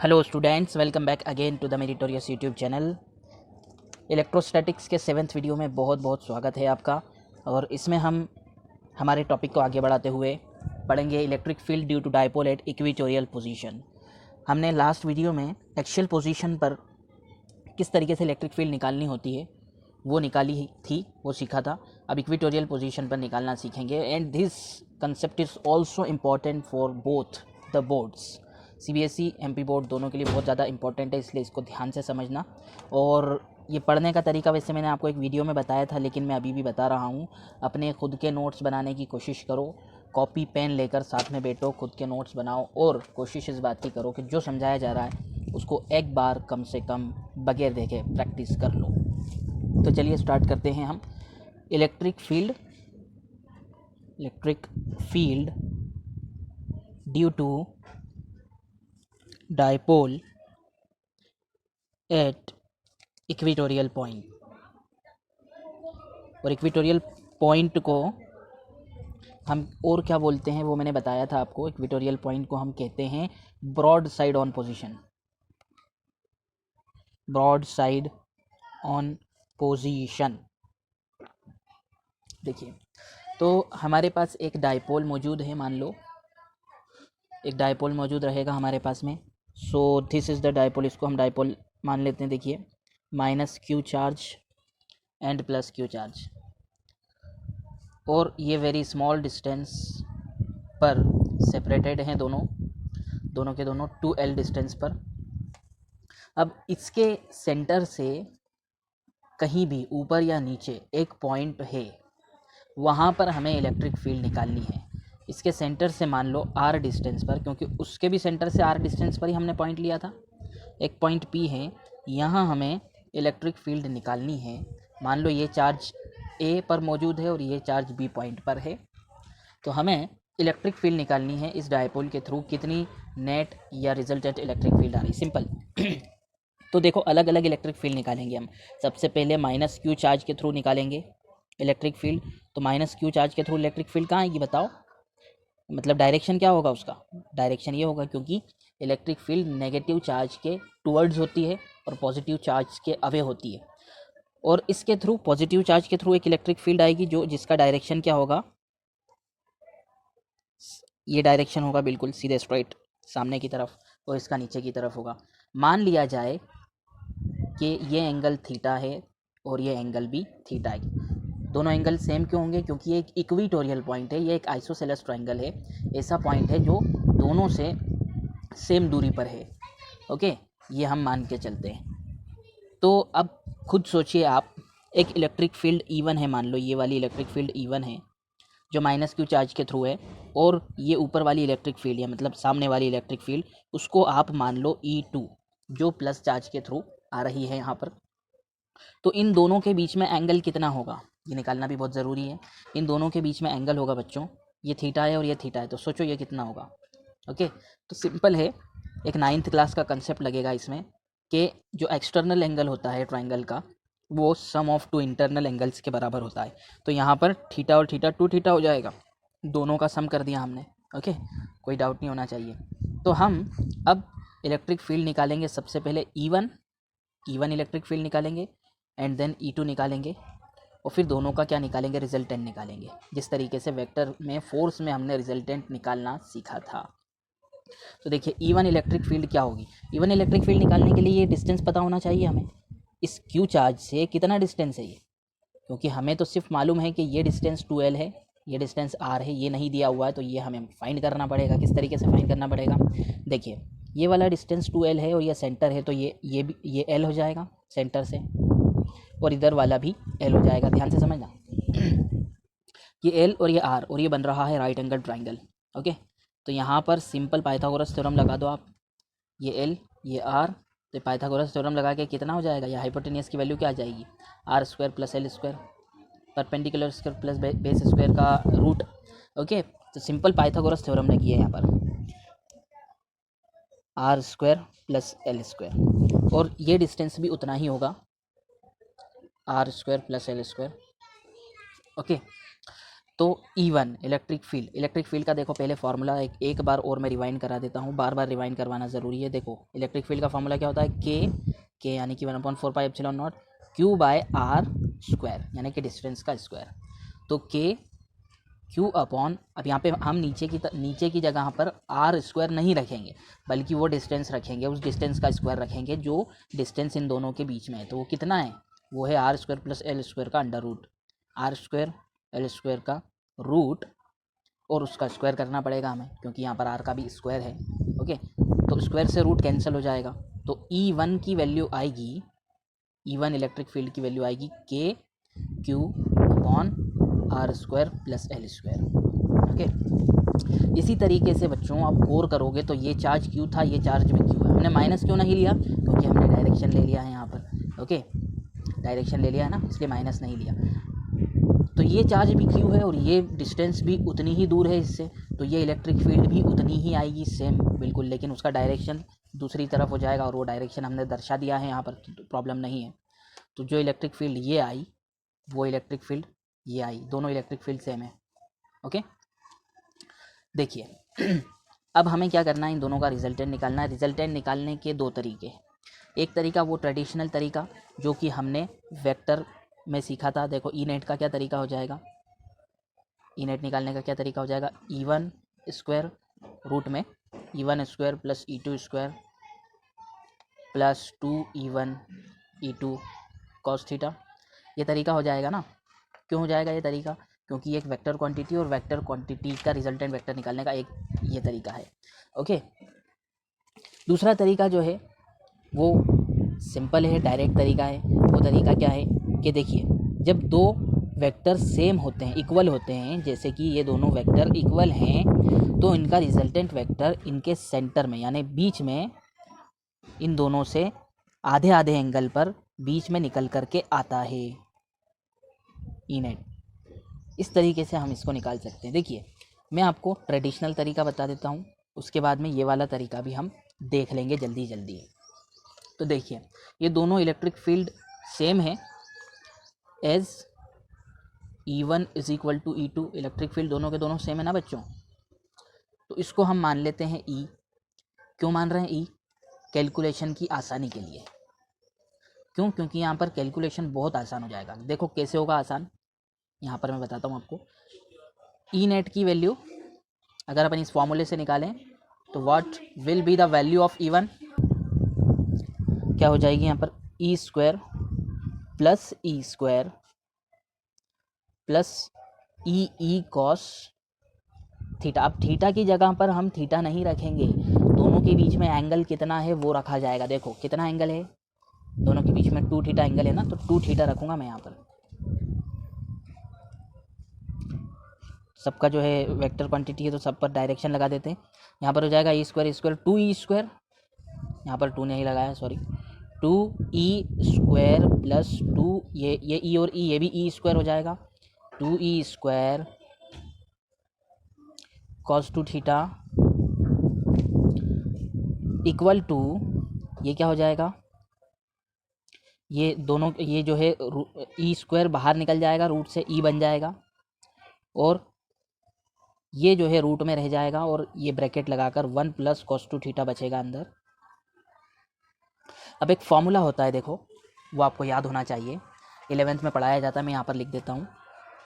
Hello students, welcome back again to the meritorious YouTube channel. Electrostatics के 7th video में बहुत बहुत स्वागत है आपका। और इसमें हम हमारे टॉपिक को आगे बढ़ाते हुए पढ़ेंगे electric field due to dipole at equatorial position. हमने लास्ट वीडियो में एक्सियल पोजीशन पर किस तरीके से इलेक्ट्रिक फील्ड निकालनी होती है वो निकाली थी, वो सीखा था। अब इक्वेटोरियल पोजीशन पर निकालना सीखेंगे। And this concept is also important for both the boards, CBSE MP board दोनों के लिए बहुत ज़्यादा इंपॉर्टेंट है, इसलिए इसको ध्यान से समझना। और ये पढ़ने का तरीका वैसे मैंने आपको एक वीडियो में बताया था, लेकिन मैं अभी भी बता रहा हूँ। अपने खुद के नोट्स बनाने की कोशिश करो, कॉपी पेन लेकर साथ में बैठो, खुद के नोट्स बनाओ और कोशिश इस बात की करो कि जो समझाया जा रहा है उसको एक बार कम से कम बगैर देखे प्रैक्टिस कर लो। तो चलिए स्टार्ट करते हैं हम। Electric field due to dipole at equatorial point. और इक्वेटोरियल पॉइंट को हम और क्या बोलते हैं वो मैंने बताया था आपको। इक्वेटोरियल पॉइंट को हम कहते हैं broad side on position. Broad side on position. देखिए, तो हमारे पास एक डायपोल मौजूद है। मान लो एक डायपोल मौजूद रहेगा हमारे पास में। So this is the dipole, इसको हम डायपोल मान लेते हैं। देखिए, minus Q charge and plus Q charge, और ये वेरी स्मॉल डिस्टेंस पर सेपरेटेड हैं दोनों के दोनों 2L डिस्टेंस पर। अब इसके सेंटर से कहीं भी ऊपर या नीचे एक पॉइंट है, वहाँ पर हमें इलेक्ट्रिक फील्ड निकालनी है। इसके सेंटर से मान लो R डिस्टेंस पर, क्योंकि उसके भी सेंटर से R डिस्टेंस पर ही हमने पॉइंट लिया था। एक पॉइंट P है, यहाँ हमें इलेक्ट्रिक फील्ड निकालनी है। मान लो ये चार्ज A पर मौजूद है और ये चार्ज B पॉइंट पर है। तो हमें इलेक्ट्रिक फील्ड निकालनी है इस डायपोल के थ्रू। कितनी नेट या रिजल्टेंट इलेक्ट्रिक फील्ड आ रही, सिंपल। तो देखो, अलग अलग इलेक्ट्रिक फील्ड निकालेंगे हम। सबसे पहले माइनस क्यू चार्ज के थ्रू निकालेंगे इलेक्ट्रिक फील्ड। तो माइनस क्यू चार्ज के थ्रू इलेक्ट्रिक फील्ड कहाँ आएगी बताओ? मतलब डायरेक्शन क्या होगा उसका? डायरेक्शन ये होगा, क्योंकि इलेक्ट्रिक फील्ड नेगेटिव चार्ज के टुवर्ड्स होती है और पॉजिटिव चार्ज के अवे होती है। और इसके थ्रू, पॉजिटिव चार्ज के थ्रू एक इलेक्ट्रिक फील्ड आएगी जो जिसका डायरेक्शन क्या होगा? ये डायरेक्शन होगा बिल्कुल सीधे स्ट्रेट सामने की तरफ, और इसका नीचे की तरफ होगा। मान लिया जाए कि ये एंगल थीटा है और ये एंगल भी थीटा है। दोनों एंगल सेम क्यों होंगे? क्योंकि ये एक इक्वेटोरियल पॉइंट है, ये एक आइसोसेलेस ट्रायंगल है। ऐसा पॉइंट है जो दोनों से सेम दूरी पर है। ओके, ये हम मान के चलते हैं। तो अब खुद सोचिए आप, एक इलेक्ट्रिक फील्ड E1 है, मान लो ये वाली इलेक्ट्रिक फील्ड E1 है जो माइनस क्यू चार्ज के थ्रू है, और ये ऊपर वाली इलेक्ट्रिक फील्ड है, मतलब सामने वाली इलेक्ट्रिक फील्ड, उसको आप मान लो E2 जो प्लस चार्ज के थ्रू आ रही है यहाँ पर। तो इन दोनों के बीच में एंगल कितना होगा ये निकालना भी बहुत ज़रूरी है। इन दोनों के बीच में एंगल होगा बच्चों, ये थीटा है और ये थीटा है, तो सोचो ये कितना होगा। ओके, तो सिंपल है, एक 9th क्लास का कंसेप्ट लगेगा इसमें कि जो एक्सटर्नल एंगल होता है ट्रायंगल का, वो सम ऑफ 2 इंटरनल एंगल्स के बराबर होता है। तो यहाँ पर थीटा और थीटा 2 थीटा हो जाएगा, दोनों का सम कर दिया हमने। ओके, कोई डाउट नहीं होना चाहिए। तो हम अब इलेक्ट्रिक फील्ड निकालेंगे। सबसे पहले E1 इलेक्ट्रिक फील्ड निकालेंगे, एंड देन E2 निकालेंगे, और फिर दोनों का क्या निकालेंगे? रिजल्टेंट निकालेंगे। जिस तरीके से वेक्टर में, फोर्स में हमने रिजल्टेंट निकालना सीखा था। तो देखिए, E1 इलेक्ट्रिक फील्ड क्या होगी? E1 इलेक्ट्रिक फील्ड निकालने के लिए ये डिस्टेंस पता होना चाहिए हमें। इस क्यू चार्ज से कितना डिस्टेंस है ये? क्योंकि हमें तो सिर्फ मालूम है कि ये डिस्टेंस 2L है, ये डिस्टेंस R है, ये नहीं दिया हुआ है, तो ये हमें फाइंड करना पड़ेगा। किस तरीके से फाइंड करना पड़ेगा? देखिए, ये वाला डिस्टेंस 2L है और ये सेंटर है, तो ये L हो जाएगा सेंटर से, और इधर वाला भी L हो जाएगा। ध्यान से समझना, ये L और ये R, और ये बन रहा है राइट एंगल ट्रायंगल। ओके, तो यहाँ पर सिंपल पाइथागोरस थ्योरम लगा दो आप। ये L, ये R, तो पाइथागोरस थ्योरम लगा के कितना हो जाएगा? ये हाइपोटेनियस की वैल्यू क्या आ जाएगी? R square plus L square, perpendicular square plus base square का रूट। ओके, तो सिंपल पाइथागोरस थ्योरम लगी है यहाँ पर, R square plus L square, और ये डिस्टेंस भी उतना ही होगा, R square plus L square. Okay, तो E1 इलेक्ट्रिक फील्ड का देखो पहले फार्मूला एक बार और मैं रिवाइंड करा देता हूँ, बार बार रिवाइंड करवाना ज़रूरी है। देखो इलेक्ट्रिक फील्ड का फार्मूला क्या होता है, के यानी कि 1/4πε0 Q/r² यानी कि डिस्टेंस का स्क्वायर। तो के क्यू अपॉन, अब यहाँ पे हम नीचे की जगह पर r² नहीं रखेंगे, बल्कि वो डिस्टेंस रखेंगे, उस डिस्टेंस का स्क्वायर रखेंगे जो डिस्टेंस इन दोनों के बीच में है। तो वो कितना है, वो है r² + l² का अंडर रूट, r² l² का रूट, और उसका स्क्वायर करना पड़ेगा हमें क्योंकि यहाँ पर r का भी स्क्वायर है। ओके, तो स्क्वायर से रूट कैंसिल हो जाएगा। तो E1 की वैल्यू आएगी, E1 इलेक्ट्रिक फील्ड की वैल्यू आएगी के q upon r² + l²। Okay, इसी तरीके से बच्चों आप गौर करोगे तो ये चार्ज क्यू था, ये चार्ज भी क्यू है। हमने माइनस क्यों नहीं लिया, क्योंकि हमने डायरेक्शन ले लिया है यहाँ पर। ओके, डायरेक्शन ले लिया है ना, इसलिए माइनस नहीं लिया। तो ये चार्ज भी क्यू है और ये डिस्टेंस भी उतनी ही दूर है इससे, तो ये इलेक्ट्रिक फील्ड भी उतनी ही आएगी सेम बिल्कुल, लेकिन उसका डायरेक्शन दूसरी तरफ हो जाएगा और वो डायरेक्शन हमने दर्शा दिया है यहाँ पर, तो प्रॉब्लम नहीं है। तो जो इलेक्ट्रिक फील्ड ये आई, वो इलेक्ट्रिक फील्ड ये आई, दोनों इलेक्ट्रिक फील्ड सेम है। ओके, देखिए अब हमें क्या करना है, इन दोनों का रिजल्टेंट निकालना है। रिजल्टेंट निकालने के दो तरीके, एक तरीका वो ट्रेडिशनल तरीका जो कि हमने वेक्टर में सीखा था। देखो ई नेट का क्या तरीका हो जाएगा, ई नेट निकालने का क्या तरीका हो जाएगा, E1² रूट में E1² + E2² + 2E1 E2 cos theta, ये तरीका हो जाएगा ना। क्यों हो जाएगा ये तरीका, क्योंकि एक वेक्टर क्वांटिटी और वेक्टर क्वांटिटी का रिजल्टेंट वेक्टर निकालने का एक ये तरीका है। ओके, दूसरा तरीका जो है वो सिंपल है, डायरेक्ट तरीका है। वो तरीका क्या है कि देखिए, जब दो वेक्टर सेम होते हैं, इक्वल होते हैं, जैसे कि ये दोनों वेक्टर इक्वल हैं, तो इनका रिजल्टेंट वेक्टर इनके सेंटर में यानी बीच में, इन दोनों से आधे आधे एंगल पर बीच में निकल करके आता है ई नेट। इस तरीके से हम इसको निकाल सकते हैं। देखिए मैं आपको ट्रेडिशनल तरीका बता देता हूँ, उसके बाद में ये वाला तरीका भी हम देख लेंगे जल्दी जल्दी। तो देखिए ये दोनों इलेक्ट्रिक फील्ड सेम है, as E1 = E2, electric field दोनों के दोनों सेम है ना बच्चों। तो इसको हम मान लेते हैं E। क्यों मान रहे हैं E, कैलकुलेशन की आसानी के लिए। क्यों, क्योंकि यहाँ पर कैलकुलेशन बहुत आसान हो जाएगा। देखो कैसे होगा आसान, यहाँ पर मैं बताता हूँ आपको। ई नेट की वैल्यू अगर अपन इस फॉर्मूले से निकालें तो what will be the value of E1, क्या हो जाएगी यहाँ पर, E² + E² + E cos theta. अब थीटा की जगह पर हम थीटा नहीं रखेंगे, दोनों के बीच में एंगल कितना है वो रखा जाएगा। देखो कितना एंगल है, दोनों के बीच में 2 थीटा एंगल है ना, तो 2 थीटा रखूँगा मैं यहाँ पर। सबका जो है वेक्टर क्वांटिटी है तो सब पर डायरेक्शन लगा देते हैं। यहाँ पर हो जाएगा E² 2E², यहाँ पर 2 नहीं लगाया सॉरी, 2E² + 2, ये E और E, ये भी E² हो जाएगा, 2E² cos 2 theta equal to, ये क्या हो जाएगा, ये दोनों, ये जो है E² बाहर निकल जाएगा, रूट से E बन जाएगा, और ये जो है रूट में रह जाएगा, और ये ब्रैकेट लगाकर 1 + cos 2 थीटा बचेगा अंदर। अब एक फॉर्मूला होता है, देखो वो आपको याद होना चाहिए, 11th में पढ़ाया जाता है, मैं यहाँ पर लिख देता हूँ।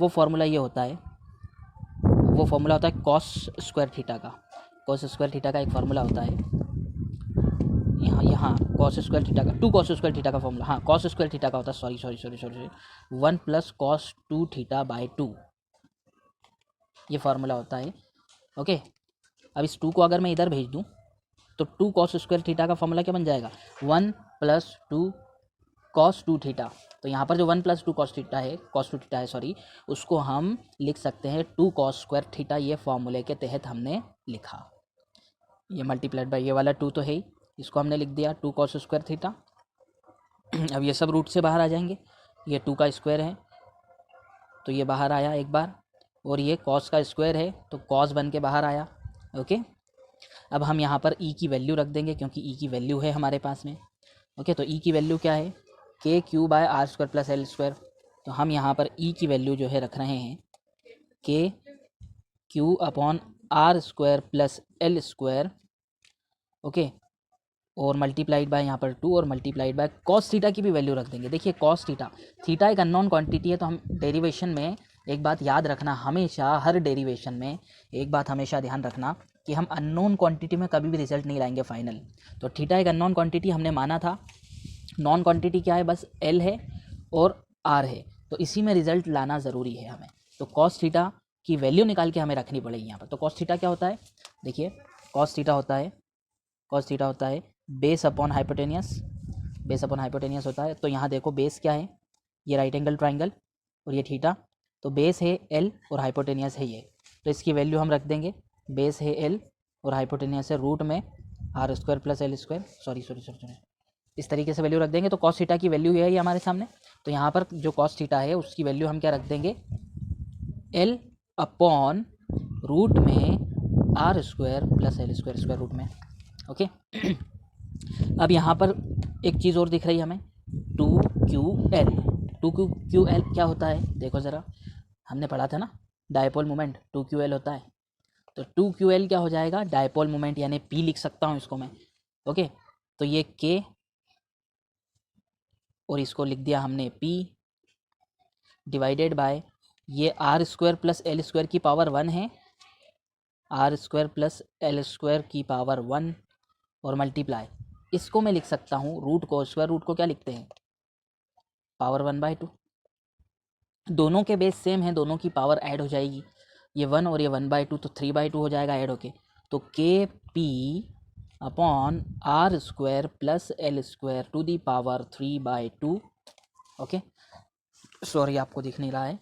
वो फॉर्मूला ये होता है, वो फॉर्मूला होता है cos² थीटा का। cos² थीटा का एक फार्मूला होता है, यहाँ cos² थीटा का, 2 cos² थीटा का फॉर्मूला, हाँ cos² थीटा का होता है, सॉरी 1 + cos 2 θ/2, ये फार्मूला होता है। ओके, अब इस 2 को अगर मैं इधर भेज दूँ तो 2 cos² थीटा का फॉर्मूला क्या बन जाएगा, 1 + 2 cos 2 थीटा। तो यहाँ पर जो 1 + 2 cos थीटा है सॉरी, उसको हम लिख सकते हैं 2 cos² थीटा। ये फॉर्मूले के तहत हमने लिखा, ये मल्टीप्लाइड बाय ये वाला 2 तो है ही, इसको हमने लिख दिया 2 cos² थीटा। अब ये सब रूट से बाहर आ जाएंगे, ये 2 का स्क्वायर है तो ये बाहर आया एक बार, और ये cos का स्क्वायर है तो cos बन के बाहर आया। ओके, अब हम यहाँ पर E की वैल्यू रख देंगे क्योंकि E की वैल्यू है हमारे पास में। ओके, तो E की वैल्यू क्या है, KQ/r² + l²। तो हम यहाँ पर E की वैल्यू जो है रख रहे हैं के q upon r square plus l square, okay, और मल्टीप्लाइड बाय यहाँ पर 2 और मल्टीप्लाइड बाय कॉस थीटा की भी वैल्यू रख देंगे। देखिए कॉस थीटा, थीटा एक अननोन क्वांटिटी है, तो हम डेरिवेशन में एक बात याद रखना, हमेशा हर डेरिवेशन में एक बात हमेशा ध्यान रखना कि हम अननोन क्वांटिटी में कभी भी रिजल्ट नहीं लाएंगे फाइनल। तो थीटा एक अननोन क्वांटिटी हमने माना था, नॉन क्वांटिटी क्या है, बस एल है और आर है, तो इसी में रिजल्ट लाना ज़रूरी है हमें। तो कॉस थीटा की वैल्यू निकाल के हमें रखनी पड़ेगी यहाँ पर। तो कॉस थीटा क्या होता है, देखिए कॉस थीटा होता है base upon hypotenuse, base upon hypotenuse होता है। तो यहाँ देखो बेस क्या है, ये राइट एंगल ट्राइंगल और ये थीटा, तो बेस है एल और हाइपोटेनियस है ये, तो इसकी वैल्यू हम रख देंगे, बेस है एल और हाइपोटेनियस है रूट में r square plus l square, sorry, इस तरीके से वैल्यू रख देंगे। तो कॉस थीटा की वैल्यू है ये हमारे सामने। तो यहाँ पर जो कॉस थीटा है उसकी वैल्यू हम क्या रख देंगे, एल अपॉन रूट में r square plus l square square root में, ओके। अब यहाँ पर एक चीज़ और दिख रही है हमें, 2QL। 2QL क्या होता है, देखो ज़रा, हमने पढ़ा था ना डायपोल मोमेंट, 2QL होता है। तो 2QL क्या हो जाएगा, डायपोल मोमेंट, यानी P लिख सकता हूँ इसको मैं, ओके। तो ये K और इसको लिख दिया हमने P डिवाइडेड बाय ये r square plus l square की पावर 1 है, r square plus l square की पावर 1 और मल्टीप्लाई, इसको मैं लिख सकता हूँ रूट को, स्क्वायर रूट को क्या लिखते हैं, पावर 1/2। दोनों के बेस सेम है, दोनों की पावर ऐड हो जाएगी, ये 1 और ये 1/2, तो 3/2 हो जाएगा ऐड होके। तो KP upon r square plus l square to the power 3/2, okay. Sorry आपको दिख नहीं रहा है।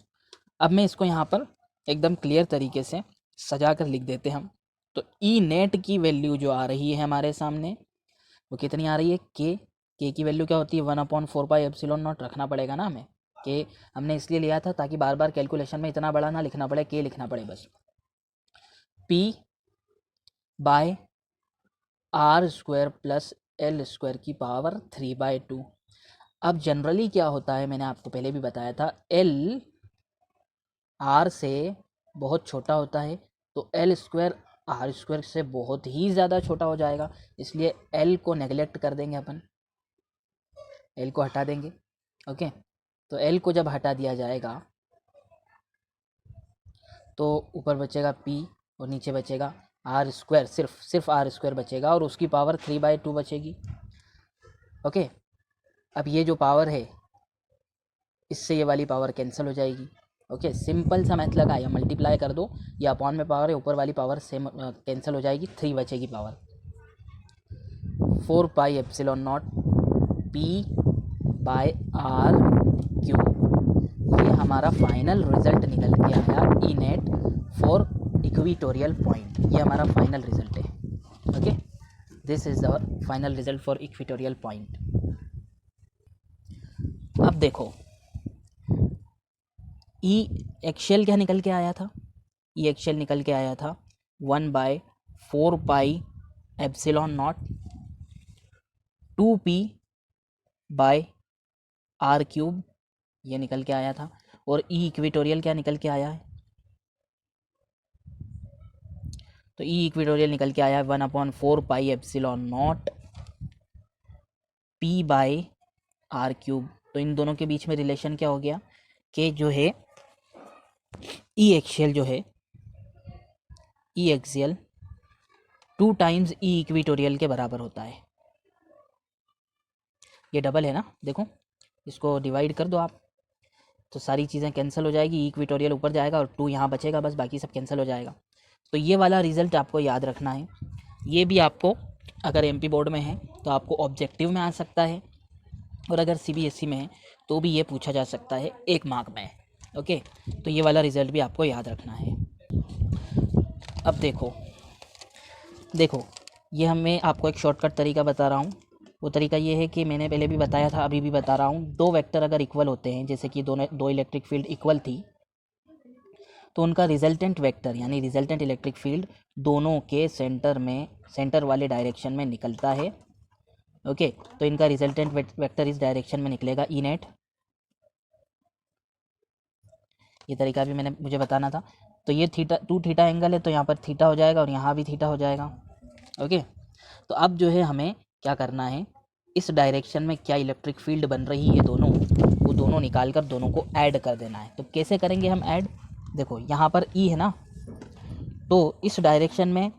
अब मैं इसको यहाँ पर एकदम क्लियर तरीके से सजा कर लिख देते हम। तो ई नेट की वैल्यू जो आ रही है हमारे सामने वो कितनी आ रही है, के की वैल्यू क्या होती है, 1/4πε0 रखना पड़ेगा ना हमें। के हमने इसलिए लिया था ताकि बार बार कैलकुलेशन में इतना बड़ा ना लिखना पड़े, के लिखना पड़े बस। P by r square plus l square की पावर 3/2। अब जनरली क्या होता है, मैंने आपको पहले भी बताया था, एल आर से बहुत छोटा होता है, तो एल स्क्वायर आर स्क्वायर से बहुत ही ज़्यादा छोटा हो जाएगा, इसलिए एल को नेगलेक्ट कर देंगे अपन, एल को हटा देंगे, ओके। तो एल को जब हटा दिया जाएगा तो ऊपर बचेगा P और नीचे बचेगा आर स्क्वायर, सिर्फ आर स्क्वायर बचेगा और उसकी पावर 3/2 बचेगी, ओके। अब ये जो पावर है इससे ये वाली पावर कैंसिल हो जाएगी, ओके। सिंपल सा मैथ लगा, या मल्टीप्लाई कर दो, या अपॉन में पावर है, ऊपर वाली पावर सेम कैंसिल हो जाएगी, 3 बचेगी पावर, 4πε0 P/r³। ये हमारा फाइनल रिजल्ट निकल के आया, E net for equatorial point, ये हमारा फाइनल रिजल्ट है, okay. This is our final result for equatorial point. अब देखो ई एक्शियल क्या निकल के आया था, ई एक्शियल निकल के आया था 1/4πε0 2P/r³, ये निकल के आया था। और ई इक्वेटोरियल क्या निकल के आया है, तो ई इक्वेटोरियल निकल के आया है 1/4πε0 P/r³। तो इन दोनों के बीच में रिलेशन क्या हो गया कि जो है ई एक्शियल जो है, ई एक्सियल 2 टाइम्स ई इक्वेटोरियल के बराबर होता है। ये डबल है ना, देखो इसको डिवाइड कर दो आप, तो सारी चीज़ें कैंसिल हो जाएगी, ई इक्वेटोरियल ऊपर जाएगा और 2 यहाँ बचेगा, बस बाकी सब कैंसिल हो जाएगा। तो ये वाला रिज़ल्ट आपको याद रखना है। ये भी आपको अगर एमपी बोर्ड में है तो आपको ऑब्जेक्टिव में आ सकता है, और अगर सीबीएसई में है तो भी ये पूछा जा सकता है 1 मार्क में, ओके। तो ये वाला रिज़ल्ट भी आपको याद रखना है। अब देखो ये मैं आपको एक शॉर्टकट तरीका बता रहा हूँ। वो तरीका ये है कि मैंने पहले भी बताया था, अभी भी बता रहा हूँ, 2 वेक्टर अगर इक्वल होते हैं, जैसे कि दो इलेक्ट्रिक फील्ड इक्वल थी, तो उनका रिजल्टेंट वेक्टर यानी रिजल्टेंट इलेक्ट्रिक फील्ड दोनों के सेंटर वाले डायरेक्शन में निकलता है, ओके। तो इनका रिजल्टेंट वेक्टर इस डायरेक्शन में निकलेगा, ई नेट ये तरीका भी मुझे बताना था। तो ये थीटा 2 थीटा एंगल है, तो यहाँ पर थीटा हो जाएगा और यहाँ भी थीटा हो जाएगा। ओके, तो अब जो है हमें क्या करना है, इस डायरेक्शन में क्या इलेक्ट्रिक फील्ड बन रही है दोनों, वो दोनों निकाल कर दोनों को ऐड कर देना है। तो कैसे करेंगे हम ऐड, देखो यहाँ पर ई है ना, तो इस डायरेक्शन में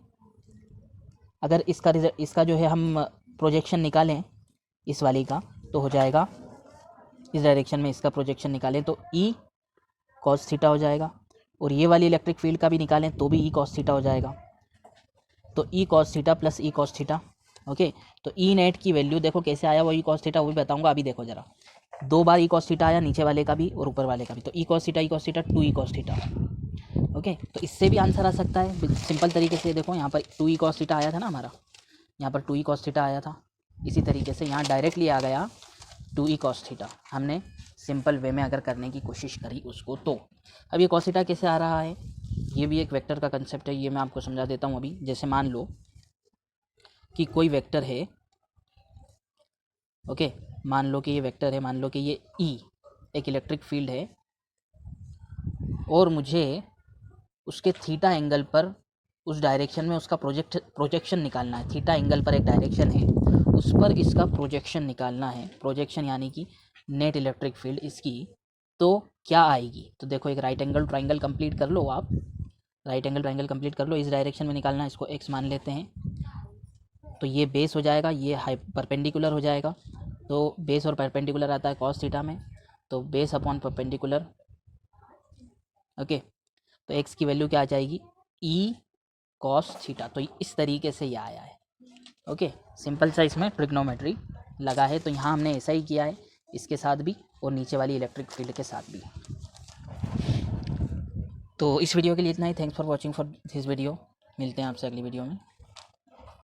अगर इसका जो है हम प्रोजेक्शन निकालें इस वाली का, तो हो जाएगा, इस डायरेक्शन में इसका प्रोजेक्शन निकालें तो ई कॉस थीटा हो जाएगा, और ये वाली इलेक्ट्रिक फील्ड का भी निकालें तो भी ई कॉस थीटा हो जाएगा। तो E cos theta plus E cos theta. Okay, तो ई नेट की वैल्यू देखो कैसे आया वो ई कॉस थीटा, वो भी बताऊंगा। अभी देखो जरा, 2 बार ई कॉस थीटा आया, नीचे वाले का भी और ऊपर वाले का भी। तो E cos theta 2 E cos theta. Okay, तो इससे भी आंसर आ सकता है सिंपल तरीके से। देखो यहाँ पर 2 ई कॉस थीटा आया था ना हमारा, यहाँ पर 2 ई कॉस थीटा आया था। इसी तरीके से यहाँ डायरेक्टली आ गया 2 ई कॉस थीटा। हमने सिंपल वे में अगर करने की कोशिश करी उसको तो। अब ये कॉस थीटा कैसे आ रहा है, ये भी एक वेक्टर का कंसेप्ट है, ये मैं आपको समझा देता हूँ अभी। जैसे मान लो कि कोई वेक्टर है, ओके, मान लो कि ये वेक्टर है, मान लो कि ये ई एक इलेक्ट्रिक फील्ड है, और मुझे उसके थीटा एंगल पर उस डायरेक्शन में उसका प्रोजेक्शन निकालना है। थीटा एंगल पर एक डायरेक्शन है, उस पर इसका प्रोजेक्शन निकालना है। प्रोजेक्शन यानी कि नेट इलेक्ट्रिक फील्ड इसकी तो क्या आएगी। तो देखो एक राइट एंगल ट्राइंगल कंप्लीट कर लो आप, राइट एंगल ट्राइंगल कंप्लीट कर लो। इस डायरेक्शन में निकालना है, इसको एक्स मान लेते हैं। तो ये बेस हो जाएगा, ये परपेंडिकुलर हो जाएगा। तो बेस और परपेंडिकुलर आता है कॉस थीटा में, तो बेस अपॉन परपेंडिकुलर। ओके, तो एक्स की वैल्यू क्या आ जाएगी, ई कॉस थीटा। तो इस तरीके से ये आया है। ओके, सिंपल सा इसमें ट्रिग्नोमेट्री लगा है। तो यहाँ हमने ऐसा ही किया है, इसके साथ भी और नीचे वाली इलेक्ट्रिक फील्ड के साथ भी। तो इस वीडियो के लिए इतना ही। Thanks for watching for this video. मिलते हैं आपसे अगली वीडियो में।